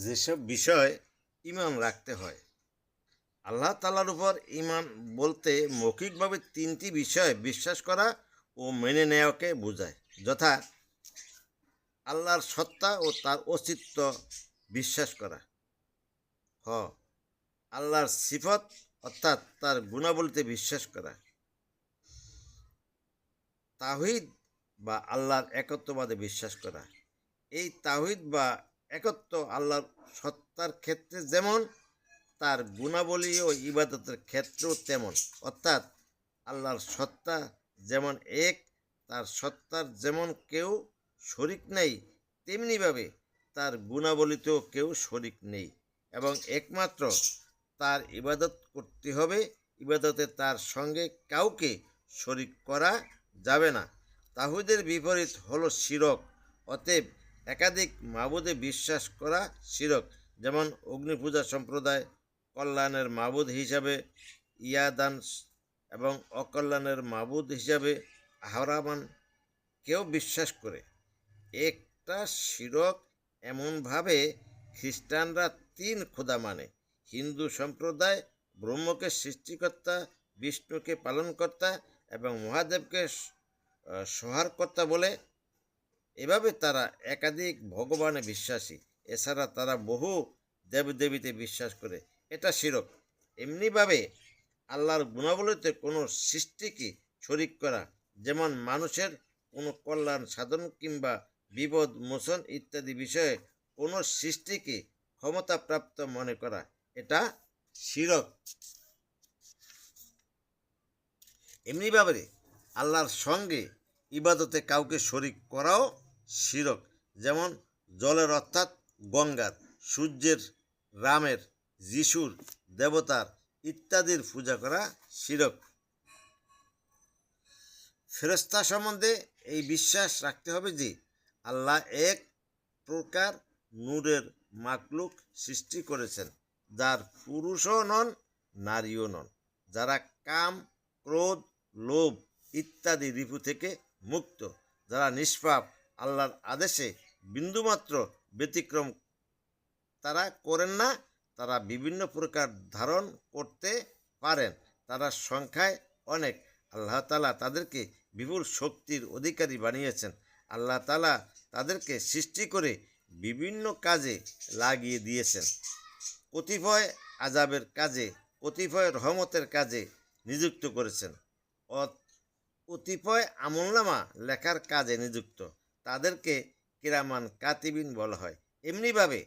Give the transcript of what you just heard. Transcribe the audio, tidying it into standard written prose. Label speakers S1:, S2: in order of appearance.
S1: যেসব বিষয় ঈমান রাখতে হয়। আল্লাহ তাআলার উপর ঈমান বলতে মৌখিকভাবে তিনটি বিষয় বিশ্বাস করা ও মেনে নেওয়াকে বোঝায়, যথা আল্লাহর সত্তা ও তার অস্তিত্ব বিশ্বাস করা, হ আল্লাহর সিফত অর্থাৎ তার গুণাবলীতে বিশ্বাস করা, তাওহীদ বা আল্লাহর একত্ববাদে বিশ্বাস করা। এই তাওহীদ বা একত্ব আল্লাহর সত্তার ক্ষেত্রে যেমন, তার গুণাবলী ও ইবাদতের ক্ষেত্রেও তেমন। অর্থাৎ আল্লাহর সত্তা যেমন এক, তার সত্তার যেমন কেউ শরিক নেই, তেমনিভাবে তার গুণাবলীতেও কেউ শরিক নেই এবং একমাত্র তার ইবাদত করতে হবে। ইবাদতে তার সঙ্গে কাউকে শরিক করা যাবে না। তাওহীদের বিপরীত হলো শিরক। অতএব একাধিক মাবুদে বিশ্বাস করা শিরক। যেমন অগ্নিপূজা সম্প্রদায় কল্যাণের মাবুদ হিসাবে ইয়াদান এবং অকল্যাণের মাবুদ হিসাবে আহরামান কেউ বিশ্বাস করে। একটা শিরক এমনভাবে খ্রিস্টানরা তিন খোদা মানে, হিন্দু সম্প্রদায় ব্রহ্মকে সৃষ্টিকর্তা, বিষ্ণুকে পালনকর্তা এবং মহাদেবকে সংহারকর্তা বলে। এভাবে তারা একাধিক ভগবানে বিশ্বাসী। এছাড়া তারা বহু দেবদেবীতে বিশ্বাস করে। এটা শিরক। এমনিভাবে আল্লাহর গুণাবলীতে কোনো সৃষ্টিকে শরিক করা, যেমন মানুষের কোনো কল্যাণ সাধন কিংবা বিপদ মোচন ইত্যাদি বিষয়ে কোনো সৃষ্টিকে ক্ষমতাপ্রাপ্ত মনে করা, এটা শিরক। এমনিভাবে আল্লাহর সঙ্গে ইবাদতে কাউকে শরিক করাও শিরক। যেমন জলের অর্থাৎ গঙ্গার, সূর্যের, রামের, যিশুর, দেবতার ইত্যাদির পূজা করা শিরক। ফেরেশতা সম্বন্ধে এই বিশ্বাস রাখতে হবে যে আল্লাহ এক প্রকার নূরের মাকলুক সৃষ্টি করেছেন, যার পুরুষও নন নারীও নন, যারা কাম, ক্রোধ, লোভ ইত্যাদি রিপু থেকে মুক্ত, যারা নিষ্পাপ, আল্লাহর আদেশে বিন্দুমাত্র ব্যতিক্রম তারা করেন না, তারা বিভিন্ন প্রকার ধারণ করতে পারেন, তারা সংখ্যায় অনেক। আল্লাহ তাআলা তাদেরকে বিপুল শক্তির অধিকারী বানিয়েছেন। আল্লাহ তাআলা তাদেরকে সৃষ্টি করে বিভিন্ন কাজে লাগিয়ে দিয়েছেন। কতিপয় আযাবের কাজে, কতিপয় রহমতের কাজে নিযুক্ত করেছেন, কতিপয় আমলনামা লেখার কাজে নিযুক্ত। তাদেরকে কিরামান কাতিবিন বলা হয়। এমনিভাবে